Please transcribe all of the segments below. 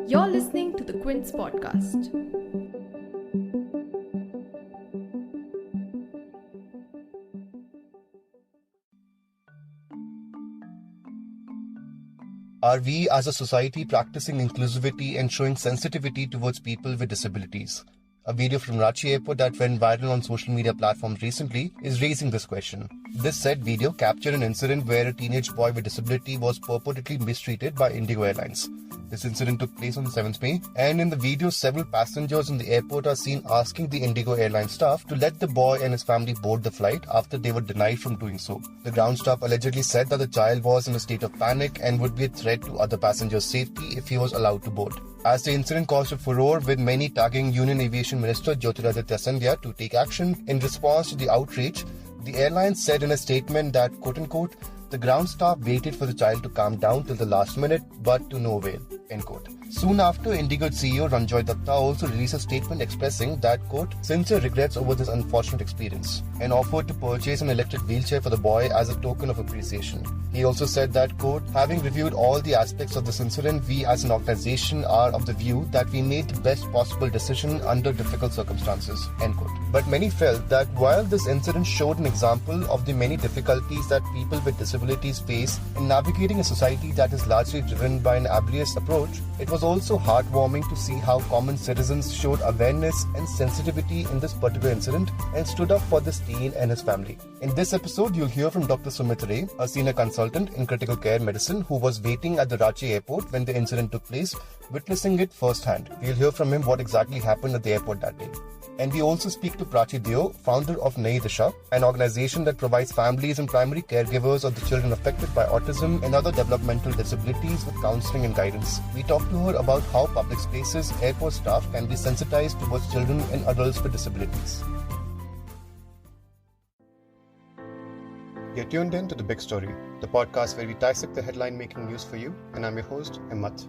You're listening to the Quint's podcast. Are we as a society practicing inclusivity and showing sensitivity towards people with disabilities? A video from Ranchi Airport that went viral on social media platforms recently is raising this question. This said video captured an incident where a teenage boy with disability was purportedly mistreated by IndiGo Airlines. This incident took place on 7th May, and in the video, several passengers in the airport are seen asking the IndiGo Airlines staff to let the boy and his family board the flight after they were denied from doing so. The ground staff allegedly said that the child was in a state of panic and would be a threat to other passengers' safety if he was allowed to board. As the incident caused a furore, with many tagging Union Aviation Minister Jyotiraditya Scindia to take action in response to the outrage, the airline said in a statement that, quote-unquote, the ground staff waited for the child to calm down till the last minute, but to no avail, end quote. Soon after, IndiGo CEO Ronojoy Dutta also released a statement expressing that, quote, sincere regrets over this unfortunate experience, and offered to purchase an electric wheelchair for the boy as a token of appreciation. He also said that, quote, having reviewed all the aspects of this incident, we as an organization are of the view that we made the best possible decision under difficult circumstances, end quote. But many felt that while this incident showed an example of the many difficulties that people with disabilities face in navigating a society that is largely driven by an ableist approach, it was also heartwarming to see how common citizens showed awareness and sensitivity in this particular incident and stood up for this teen and his family. In this episode, you'll hear from Dr. Sumit Ray, a senior consultant in critical care medicine who was waiting at the Ranchi airport when the incident took place, witnessing it firsthand. We'll hear from him what exactly happened at the airport that day. And we also speak to Prachi Deo, founder of Nayi Disha, an organization that provides families and primary caregivers of the children affected by autism and other developmental disabilities with counseling and guidance. We talk to her about how public spaces, airport staff can be sensitized towards children and adults with disabilities. You're tuned in to The Big Story, the podcast where we dissect the headline-making news for you, and I'm your host, Himmat.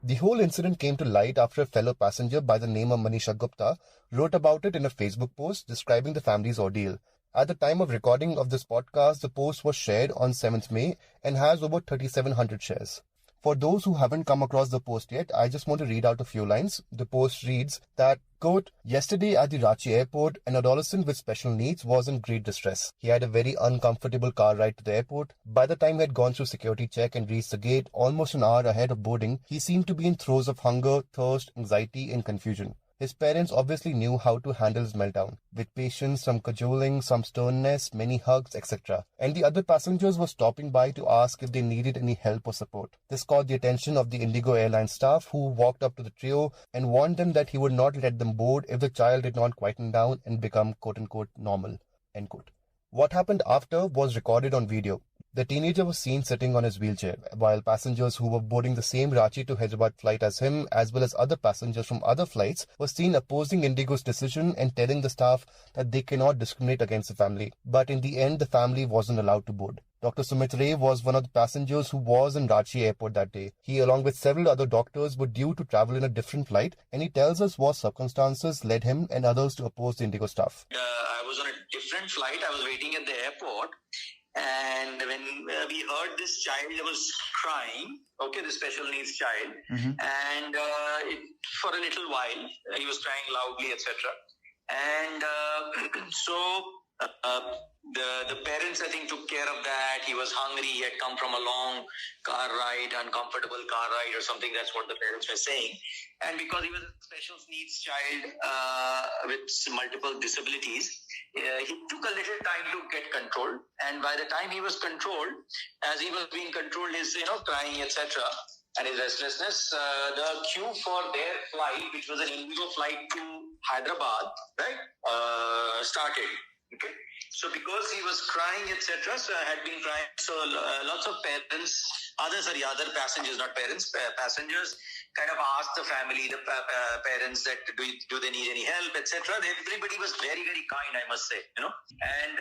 The whole incident came to light after a fellow passenger by the name of Manisha Gupta wrote about it in a Facebook post describing the family's ordeal. At the time of recording of this podcast, the post was shared on 7th May and has over 3,700 shares. For those who haven't come across the post yet, I just want to read out a few lines. The post reads that, quote, yesterday at the Ranchi airport, an adolescent with special needs was in great distress. He had a very uncomfortable car ride to the airport. By the time he had gone through security check and reached the gate almost an hour ahead of boarding, he seemed to be in throes of hunger, thirst, anxiety and confusion. His parents obviously knew how to handle his meltdown, with patience, some cajoling, some sternness, many hugs, etc. And the other passengers were stopping by to ask if they needed any help or support. This caught the attention of the IndiGo Airlines staff, who walked up to the trio and warned them that he would not let them board if the child did not quieten down and become quote-unquote normal, end quote. What happened after was recorded on video. The teenager was seen sitting on his wheelchair, while passengers who were boarding the same Ranchi to Hyderabad flight as him, as well as other passengers from other flights, were seen opposing IndiGo's decision and telling the staff that they cannot discriminate against the family. But in the end, the family wasn't allowed to board. Dr. Sumit Ray was one of the passengers who was in Ranchi airport that day. He, along with several other doctors, were due to travel in a different flight, and he tells us what circumstances led him and others to oppose the IndiGo staff. I was on a different flight. I was waiting at the airport. And when we heard this child was crying, okay, the special needs child, and for a little while, he was crying loudly, etc. And the parents, I think, took care of that. He was hungry. He had come from a long car ride, uncomfortable car ride or something. That's what the parents were saying. And because he was a special needs child with multiple disabilities, he took a little time to get controlled. And by the time he was controlled, as he was being controlled, his crying, etc., and his restlessness, the queue for their flight, which was an IndiGo flight to Hyderabad, right, started. Okay. So because he was crying, etc., so I had been crying. So lots of parents, other passengers, not parents, passengers kind of asked the family, the parents, that do they need any help, etc. Everybody was very, very kind, I must say, And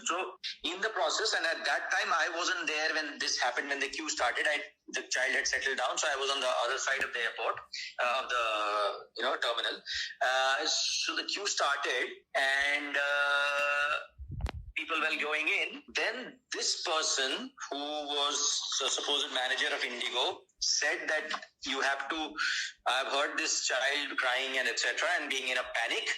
so in the process, and at that time I wasn't there when this happened, when the queue started. The child had settled down, so I was on the other side of the airport, of the terminal. So the queue started, and people were going in. Then this person, who was the supposed manager of IndiGo, said that I've heard this child crying and etc. and being in a panic.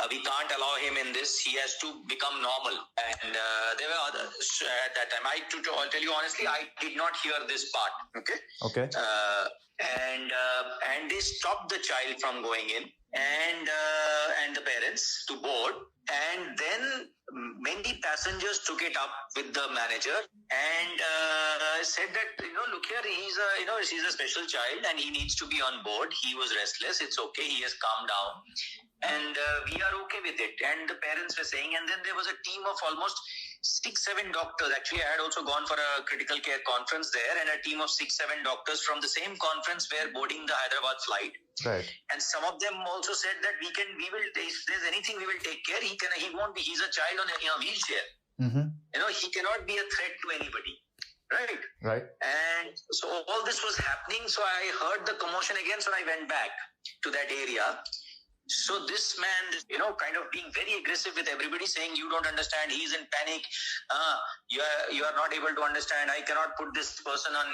We can't allow him in this. He has to become normal. And there were others at that time. I'll tell you honestly, I did not hear this part. Okay. And they stopped the child from going in, and the parents to board. And then many passengers took it up with the manager and said that, look here, he's a special child and he needs to be on board. He was restless. It's okay. He has calmed down. And we are okay with it. And the parents were saying, and then there was a team of almost 6-7 doctors. Actually, I had also gone for a critical care conference there, and a team of 6-7 doctors from the same conference were boarding the Hyderabad flight. Right. And some of them also said that we will, if there's anything, we will take care. He's a child on a wheelchair. Mm-hmm. He cannot be a threat to anybody. Right. And so all this was happening. So I heard the commotion again. So I went back to that area. So this man, kind of being very aggressive with everybody, saying, you don't understand, he's in panic, you are not able to understand, I cannot put this person on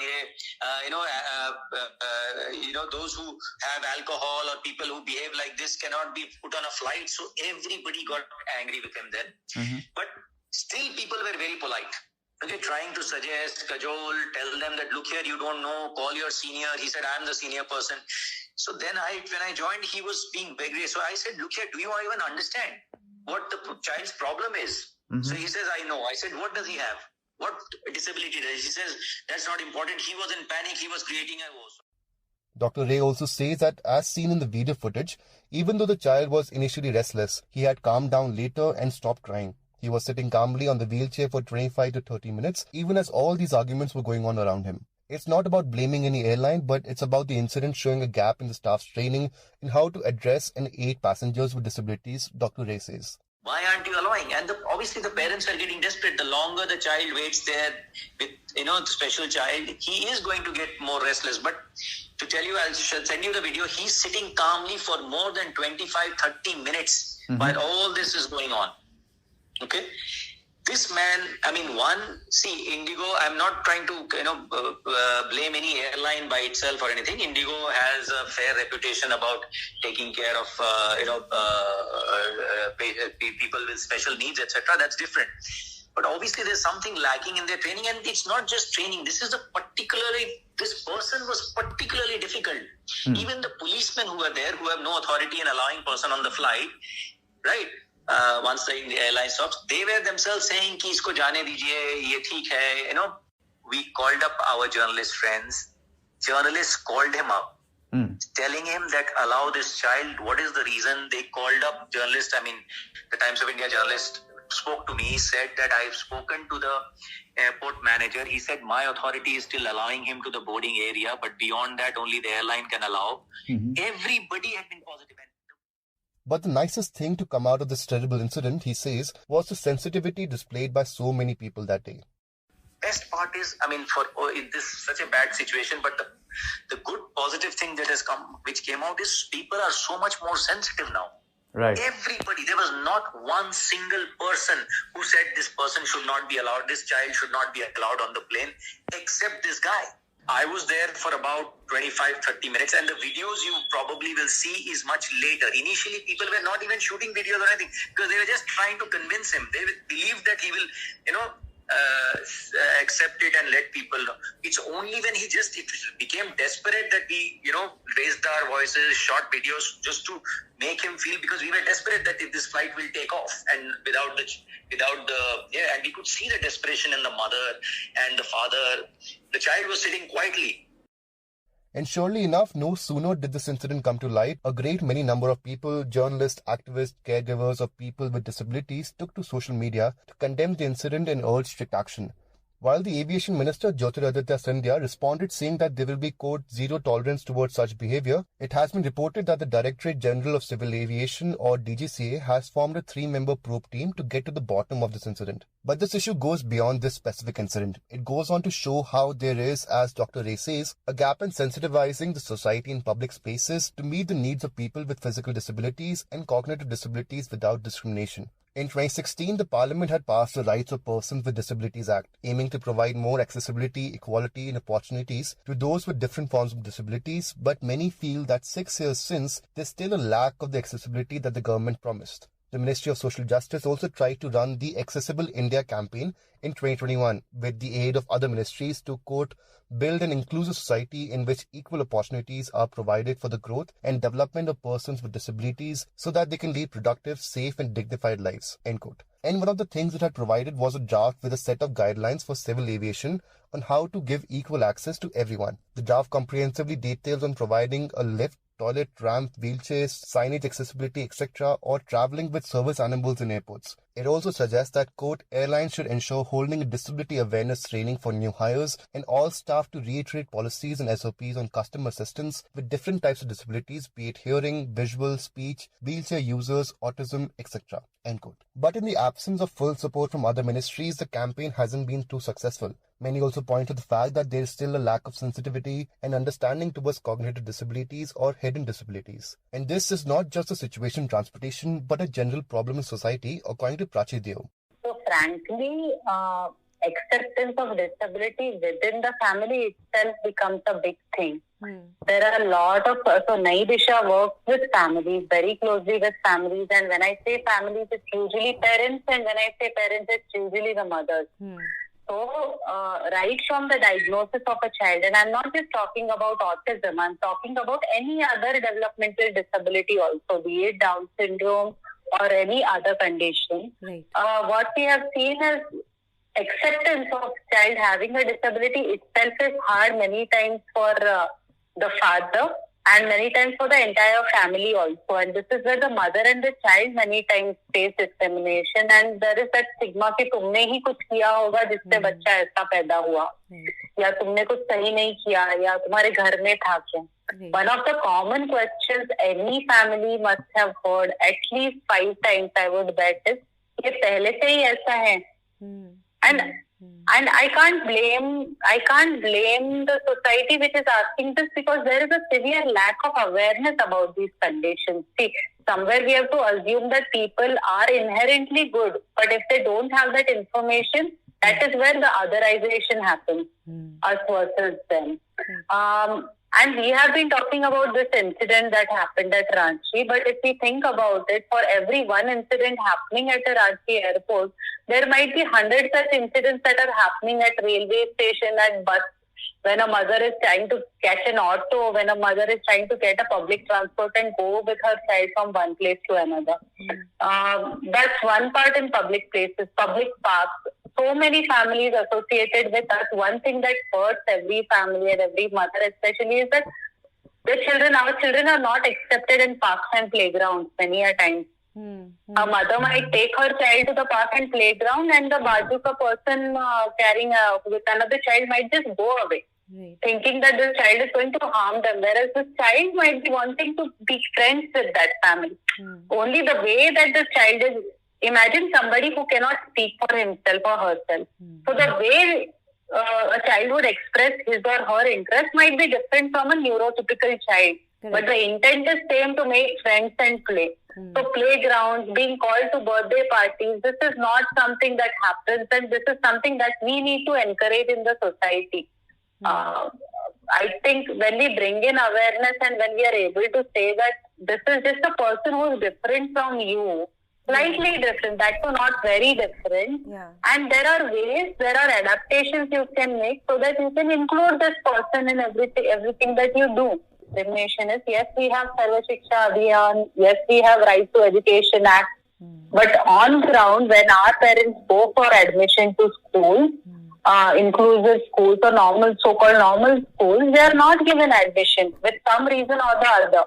those who have alcohol or people who behave like this cannot be put on a flight. So everybody got angry with him then. Mm-hmm. But still people were very polite. Trying to suggest, cajole, tell them that, look here, you don't know, call your senior. He said, I'm the senior person. So then when I joined, he was being very. So I said, look here, do you even understand what the child's problem is? Mm-hmm. So he says, I know. I said, what does he have? What disability does he? He says, that's not important. He was in panic. He was creating a woe. Dr. Ray also says that, as seen in the video footage, even though the child was initially restless, he had calmed down later and stopped crying. He was sitting calmly on the wheelchair for 25 to 30 minutes, even as all these arguments were going on around him. It's not about blaming any airline, but it's about the incident showing a gap in the staff's training in how to address and aid passengers with disabilities, Dr. Ray says. Why aren't you allowing? And obviously the parents are getting desperate. The longer the child waits there with, the special child, he is going to get more restless. But to tell you, I'll send you the video. He's sitting calmly for more than 25-30 minutes while all this is going on. Okay. This man, IndiGo, I'm not trying to, blame any airline by itself or anything. IndiGo has a fair reputation about taking care of, people with special needs, etc. That's different. But obviously there's something lacking in their training, and it's not just training. This person was particularly difficult. Even the policemen who are there, who have no authority in allowing person on the flight, right? Once the airline stops, they were themselves saying ki isko jaane dijiye, ye theek hai. We called up our journalist friends. Journalists called him up, telling him that allow this child. What is the reason? They called up journalists. The Times of India journalist spoke to me. He said that I've spoken to the airport manager. He said my authority is still allowing him to the boarding area, but beyond that, only the airline can allow. Everybody had been positive. But the nicest thing to come out of this terrible incident, he says, was the sensitivity displayed by so many people that day. Best part is, in this such a bad situation, but the good positive thing that has come, which came out, is people are so much more sensitive now. Right. Everybody, there was not one single person who said this person should not be allowed, this child should not be allowed on the plane, except this guy. I was there for about 25-30 minutes, and the videos you probably will see is much later. Initially, people were not even shooting videos or anything because they were just trying to convince him. They believed that he will, accept it and let people know. It's only when it became desperate that we, raised our voices, shot videos just to make him feel, because we were desperate that if this flight will take off, and and we could see the desperation in the mother and the father. The child was sitting quietly. And surely enough, no sooner did this incident come to light, a great many number of people, journalists, activists, caregivers of people with disabilities took to social media to condemn the incident and urge strict action. While the Aviation Minister Jyotiraditya Scindia responded saying that there will be quote zero tolerance towards such behaviour, it has been reported that the Directorate General of Civil Aviation or DGCA has formed a 3-member probe team to get to the bottom of this incident. But this issue goes beyond this specific incident. It goes on to show how there is, as Dr. Ray says, a gap in sensitivizing the society in public spaces to meet the needs of people with physical disabilities and cognitive disabilities without discrimination. In 2016, the Parliament had passed the Rights of Persons with Disabilities Act, aiming to provide more accessibility, equality and opportunities to those with different forms of disabilities, but many feel that 6 years since, there's still a lack of the accessibility that the government promised. The Ministry of Social Justice also tried to run the Accessible India campaign in 2021 with the aid of other ministries to, quote, build an inclusive society in which equal opportunities are provided for the growth and development of persons with disabilities so that they can lead productive, safe and dignified lives, end quote. And one of the things it had provided was a draft with a set of guidelines for civil aviation on how to give equal access to everyone. The draft comprehensively details on providing a lift, toilet, ramp, wheelchairs, signage accessibility, etc., or traveling with service animals in airports. It also suggests that, quote, airlines should ensure holding a disability awareness training for new hires and all staff to reiterate policies and SOPs on customer assistance with different types of disabilities, be it hearing, visual, speech, wheelchair users, autism, etc., end quote. But in the absence of full support from other ministries, the campaign hasn't been too successful. Many also point to the fact that there is still a lack of sensitivity and understanding towards cognitive disabilities or hidden disabilities. And this is not just a situation in transportation, but a general problem in society, according to Prachi Deo. So frankly, acceptance of disability within the family itself becomes a big thing. There are a lot of, so Nai Disha works with families, very closely with families, and when I say families, it's usually parents, and when I say parents, it's usually the mothers. So, right from the diagnosis of a child, and I'm not just talking about autism, I'm talking about any other developmental disability also, be it Down syndrome or any other condition. Right. What we have seen is acceptance of child having a disability itself is hard many times for the father and many times for the entire family also. And this is where the mother and the child many times face discrimination, and there is that stigma कि तुमने ही कुछ किया होगा जिससे बच्चा ऐसा पैदा हुआ, या तुमने कुछ सही नहीं किया, या तुम्हारे घर में था क्या. One of the common questions any family must have heard at least 5 times, I would bet, is ये पहले से ही ऐसा है. And I can't blame the society which is asking this, because there is a severe lack of awareness about these conditions. See, somewhere we have to assume that people are inherently good, but if they don't have that information, that is where the otherization happens, us versus them. And we have been talking about this incident that happened at Ranchi, but if we think about it, for every one incident happening at a Ranchi airport, there might be 100 such incidents that are happening at railway station, at bus, when a mother is trying to catch an auto, when a mother is trying to get a public transport and go with her child from one place to another. That's one part in public places, public parks. So many families associated with us. One thing that hurts every family and every mother especially is that our children are not accepted in parks and playgrounds many a times. A mother might take her child to the park and playground, and the baju ka person carrying with another child might just go away, thinking that this child is going to harm them, whereas this child might be wanting to be friends with that family. Only the way that this child is, imagine somebody who cannot speak for himself or herself. So the way a child would express his or her interest might be different from a neurotypical child. But the intent is same, to make friends and play. So playgrounds, being called to birthday parties, this is not something that happens, and this is something that we need to encourage in the society. I think when we bring in awareness and when we are able to say that this is just a person who is different from you, slightly different, that's not very different. And there are ways, there are adaptations you can make so that you can include this person in everything that you do. Discrimination is, yes, we have Sarva Shiksha Abhiyan, yes, we have Right to Education Act, but on ground, when our parents go for admission to schools, inclusive schools or normal, so-called normal schools, they are not given admission with some reason or the other.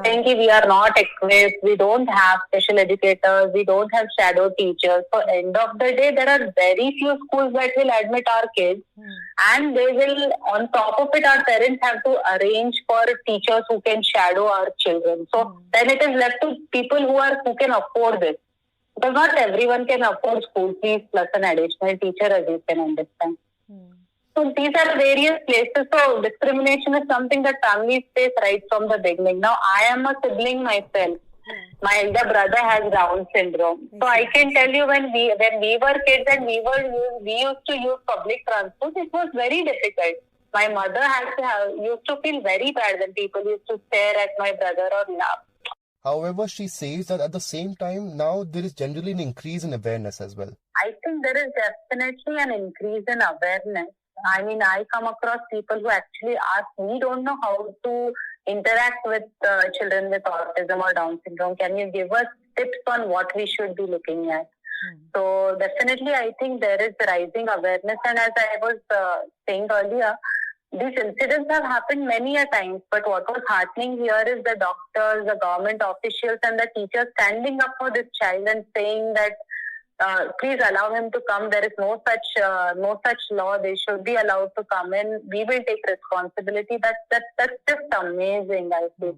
saying we are not equipped, we don't have special educators, we don't have shadow teachers. So end of the day, there are very few schools that will admit our kids, and they will, on top of it, our parents have to arrange for teachers who can shadow our children. So then it is left to people who can afford this. Because not everyone can afford school fees plus an additional teacher, as you can understand. So these are various places. So discrimination is something that families face right from the beginning. Now, I am a sibling myself. My elder brother has Down syndrome. So I can tell you when we were kids and we used to use public transport, it was very difficult. My mother used to feel very bad when people used to stare at my brother or laugh. However, she says that at the same time, now there is generally an increase in awareness as well. I think there is definitely an increase in awareness. I mean, I come across people who actually ask me, don't know how to interact with children with autism or Down syndrome. Can you give us tips on what we should be looking at? So definitely, I think there is rising awareness. And as I was saying earlier, these incidents have happened many a times. But what was heartening here is the doctors, the government officials and the teachers standing up for this child and saying that please allow him to come. There is no such law. They should be allowed to come in. We will take responsibility. That's just amazing, I feel.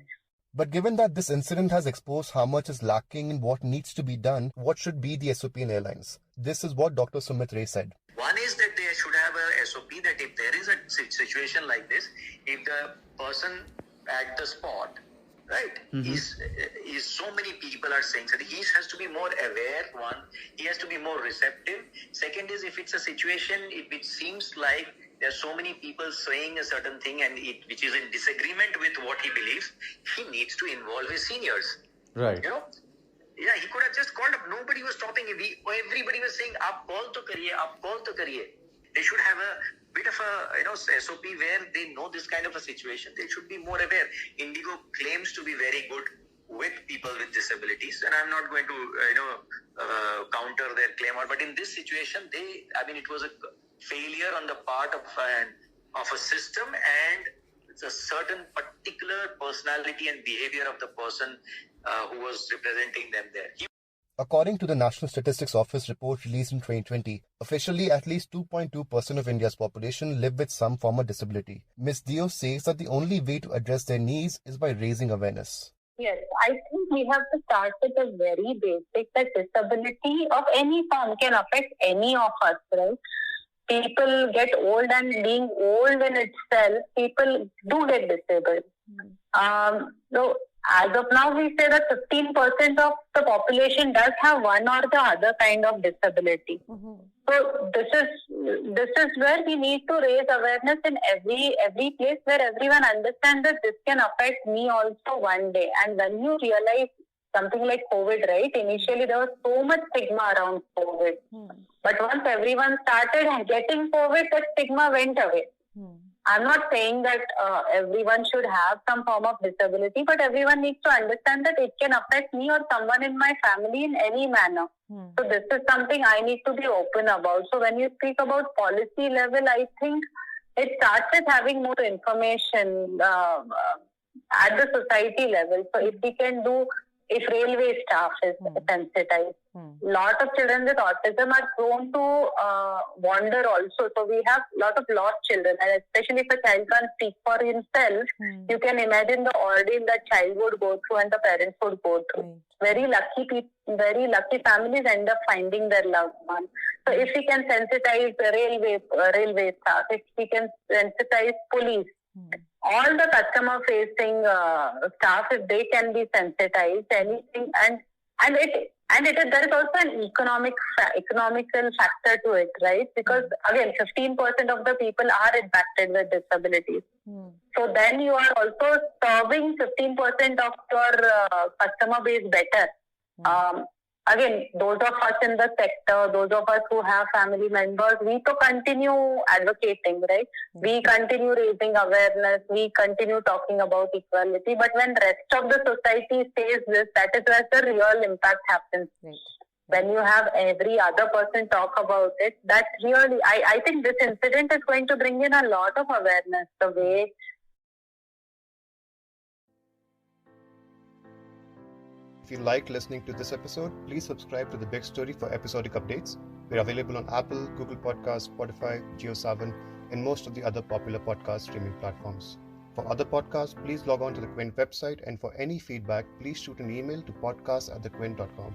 But given that this incident has exposed how much is lacking in what needs to be done, what should be the SOP in airlines? This is what Dr. Sumit Ray said. One is that they should have a SOP that if there is a situation like this, if the person at the spot, right, is so many people are saying that he has to be more aware. One, he has to be more receptive. Second is, if it's a situation which seems like there are so many people saying a certain thing and which is in disagreement with what he believes, he needs to involve his seniors. Right. You know? Yeah, he could have just called up. Nobody was stopping him. Everybody was saying, "Aap call to kariye." They should have a bit of a SOP where they know this kind of a situation. They should be more aware. IndiGo claims to be very good with people with disabilities, and I'm not going to counter their claim. But in this situation, it was a failure on the part of a system, and it's a certain particular personality and behavior of the person who was representing them there. According to the National Statistics Office report released in 2020, officially at least 2.2% of India's population live with some form of disability. Ms. Dio says that the only way to address their needs is by raising awareness. Yes, I think we have to start with a very basic that disability of any form can affect any of us, right? People get old, and being old in itself, people do get disabled. So as of now, we say that 15% of the population does have one or the other kind of disability. So this is where we need to raise awareness in every place where everyone understands that this can affect me also one day. And when you realize something like COVID, right? Initially, there was so much stigma around COVID. But once everyone started getting COVID, that stigma went away. I'm not saying that everyone should have some form of disability, but everyone needs to understand that it can affect me or someone in my family in any manner. So this is something I need to be open about. So when you speak about policy level, I think it starts with having more information at the society level. So if we can do, if railway staff is sensitized, lot of children with autism are prone to wander also. So we have a lot of lost children, and especially if a child can't speak for himself, you can imagine the ordeal that child would go through and the parents would go through. Very lucky families end up finding their loved one. So if we can sensitize the railway staff, if we can sensitize police, all the customer-facing staff, if they can be sensitized, anything, and there is also an economical factor to it, right? Because again, 15% of the people are impacted with disabilities. So then you are also serving 15% of your customer base better. Again, those of us in the sector, those of us who have family members, we to continue advocating, right? We continue raising awareness, we continue talking about equality. But when rest of the society says this, that is where the real impact happens. When you have every other person talk about it, that really, I think this incident is going to bring in a lot of awareness, the way. If you liked listening to this episode, please subscribe to The Big Story for episodic updates. We're available on Apple, Google Podcasts, Spotify, JioSaavn, and most of the other popular podcast streaming platforms. For other podcasts, please log on to the Quint website, and for any feedback, please shoot an email to podcast@thequint.com.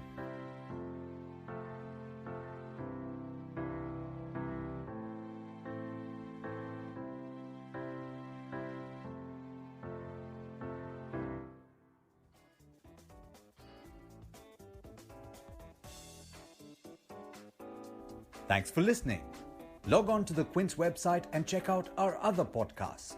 Thanks for listening. Log on to the Quint's website and check out our other podcasts.